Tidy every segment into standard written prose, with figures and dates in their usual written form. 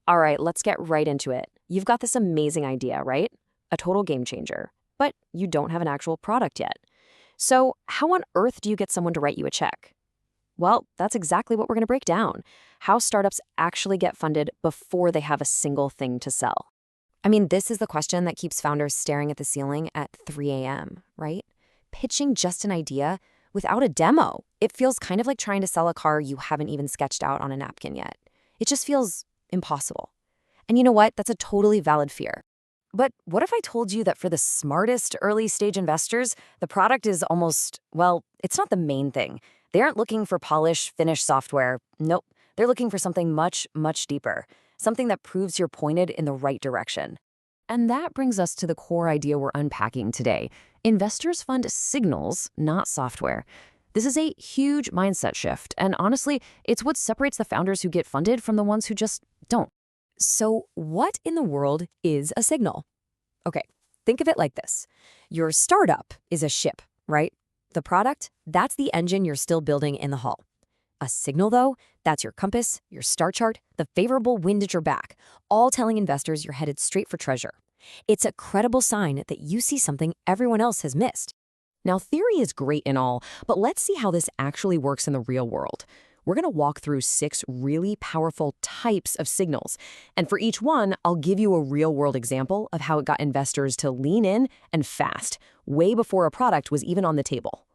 All right, let's get right into it. You've got this amazing idea, right? A total game changer. But you don't have an actual product yet. So, how on earth do you get someone to write you a check? Well, that's exactly what we're going to break down. How startups actually get funded before they have a single thing to sell. I mean, this is the question that keeps founders staring at the ceiling at 3 a.m., right? Pitching just an idea without a demo. It feels kind of like trying to sell a car you haven't even sketched out on a napkin yet. It just feels impossible. And you know what? That's a totally valid fear. But what if I told you that for the smartest early stage investors, the product is almost, well, it's not the main thing. They aren't looking for polished, finished software. Nope. They're looking for something much, much deeper, something that proves you're pointed in the right direction. And that brings us to the core idea we're unpacking today. Investors fund signals, not software. This is a huge mindset shift, and honestly, it's what separates the founders who get funded from the ones who just don't. So, what in the world is a signal? Okay, think of it like this. Your startup is a ship, right? The product, that's the engine you're still building in the hull. A signal, though, that's your compass, your star chart, the favorable wind at your back, all telling investors you're headed straight for treasure. It's a credible sign that you see something everyone else has missed. Now, theory is great and all, but let's see how this actually works in the real world. We're going to walk through 6 really powerful types of signals. And for each one, I'll give you a real-world example of how it got investors to lean in and fast, way before a product was even on the table.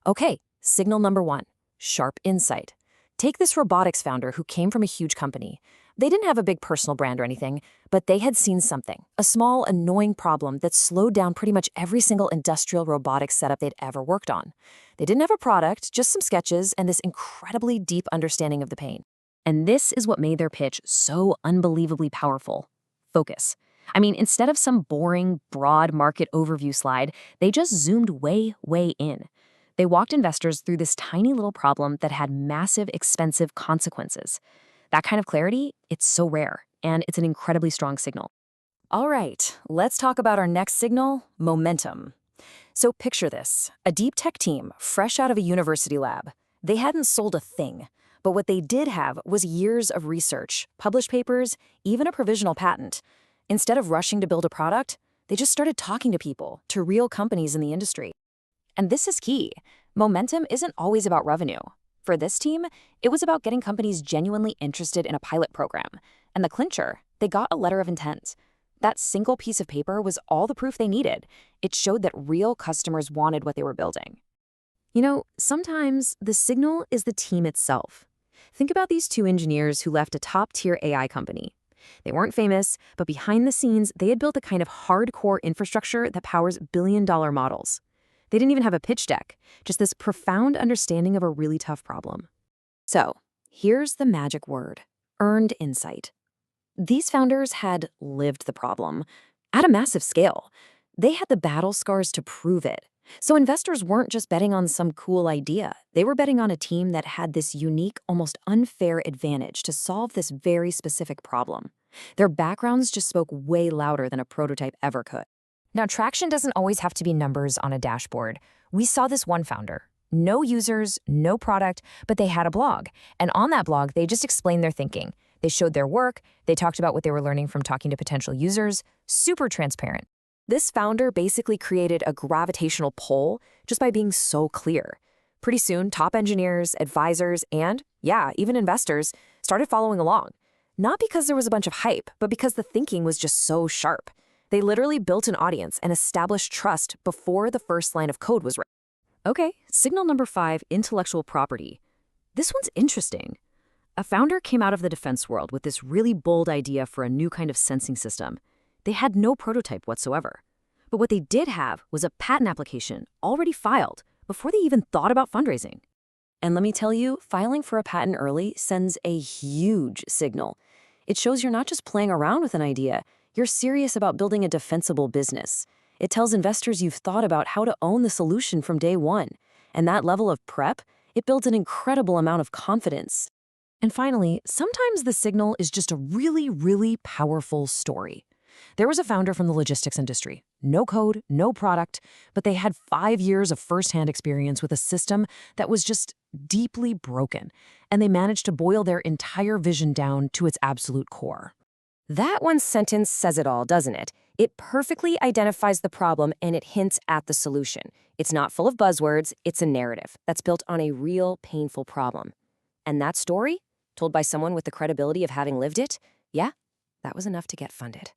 Okay, signal number 1, sharp insight. Take this robotics founder who came from a huge company. They didn't have a big personal brand or anything, but they had seen something, a small, annoying problem that slowed down pretty much every single industrial robotics setup they'd ever worked on. They didn't have a product, just some sketches and this incredibly deep understanding of the pain. And this is what made their pitch so unbelievably powerful. Focus. I mean, instead of some boring, broad market overview slide, they just zoomed way, way in. They walked investors through this tiny little problem that had massive, expensive consequences. That kind of clarity, it's so rare, and it's an incredibly strong signal. All right, let's talk about our next signal, momentum. So picture this, a deep tech team, fresh out of a university lab. They hadn't sold a thing, but what they did have was years of research, published papers, even a provisional patent. Instead of rushing to build a product, they just started talking to people, to real companies in the industry. And this is key. Momentum isn't always about revenue. For this team, it was about getting companies genuinely interested in a pilot program. And the clincher, they got a letter of intent. That single piece of paper was all the proof they needed. It showed that real customers wanted what they were building. You know, sometimes the signal is the team itself. Think about these 2 engineers who left a top-tier AI company. They weren't famous, but behind the scenes, they had built the kind of hardcore infrastructure that powers billion-dollar models. They didn't even have a pitch deck, just this profound understanding of a really tough problem. So, here's the magic word, earned insight. These founders had lived the problem at a massive scale. They had the battle scars to prove it. So investors weren't just betting on some cool idea. They were betting on a team that had this unique, almost unfair advantage to solve this very specific problem. Their backgrounds just spoke way louder than a prototype ever could. Now, traction doesn't always have to be numbers on a dashboard. We saw this one founder. No users, no product, but they had a blog. And on that blog, they just explained their thinking. They showed their work, they talked about what they were learning from talking to potential users, super transparent. This founder basically created a gravitational pull just by being so clear. Pretty soon, top engineers, advisors, and, yeah, even investors started following along. Not because there was a bunch of hype, but because the thinking was just so sharp. They literally built an audience and established trust before the first line of code was written. Okay, signal number 5, intellectual property. This one's interesting. A founder came out of the defense world with this really bold idea for a new kind of sensing system. They had no prototype whatsoever. But what they did have was a patent application already filed before they even thought about fundraising. And let me tell you, filing for a patent early sends a huge signal. It shows you're not just playing around with an idea, you're serious about building a defensible business. It tells investors you've thought about how to own the solution from day one. And that level of prep, it builds an incredible amount of confidence. And finally, sometimes the signal is just a really, really powerful story. There was a founder from the logistics industry. No code, no product, but they had 5 years of firsthand experience with a system that was just deeply broken, and they managed to boil their entire vision down to its absolute core. That one sentence says it all, doesn't it? It perfectly identifies the problem and it hints at the solution. It's not full of buzzwords, it's a narrative that's built on a real, painful problem. And that story, told by someone with the credibility of having lived it, yeah, that was enough to get funded.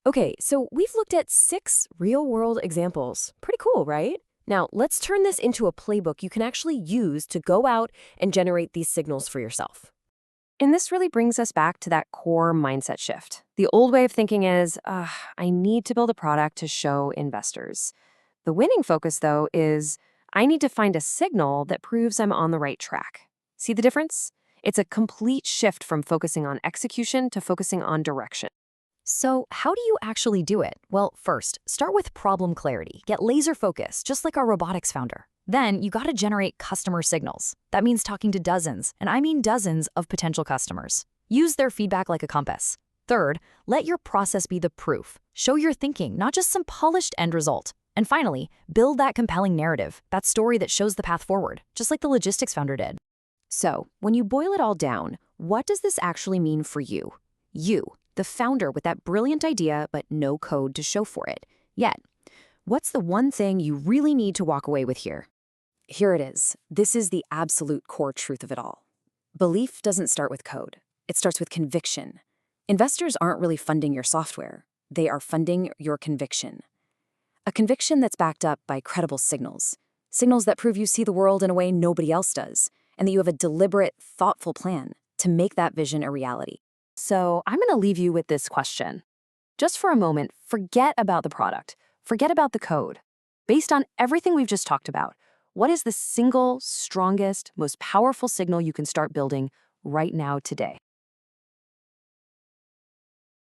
Okay, so we've looked at 6 real-world examples. Pretty cool, right? Now, let's turn this into a playbook you can actually use to go out and generate these signals for yourself. And this really brings us back to that core mindset shift. The old way of thinking is, I need to build a product to show investors. The winning focus, though, is I need to find a signal that proves I'm on the right track. See the difference? It's a complete shift from focusing on execution to focusing on direction. So, how do you actually do it? Well, first, start with problem clarity. Get laser focus, just like our robotics founder. Then, you gotta generate customer signals. That means talking to dozens, and I mean dozens of potential customers. Use their feedback like a compass. Third, let your process be the proof. Show your thinking, not just some polished end result. And finally, build that compelling narrative, that story that shows the path forward, just like the logistics founder did. So, when you boil it all down, what does this actually mean for you? You, the founder with that brilliant idea but no code to show for it. Yet, what's the one thing you really need to walk away with here? Here it is. This is the absolute core truth of it all. Belief doesn't start with code. It starts with conviction. Investors aren't really funding your software. They are funding your conviction. A conviction that's backed up by credible signals. Signals that prove you see the world in a way nobody else does, and that you have a deliberate, thoughtful plan to make that vision a reality. So I'm going to leave you with this question. Just for a moment, forget about the product. Forget about the code. Based on everything we've just talked about, what is the single, strongest, most powerful signal you can start building right now today?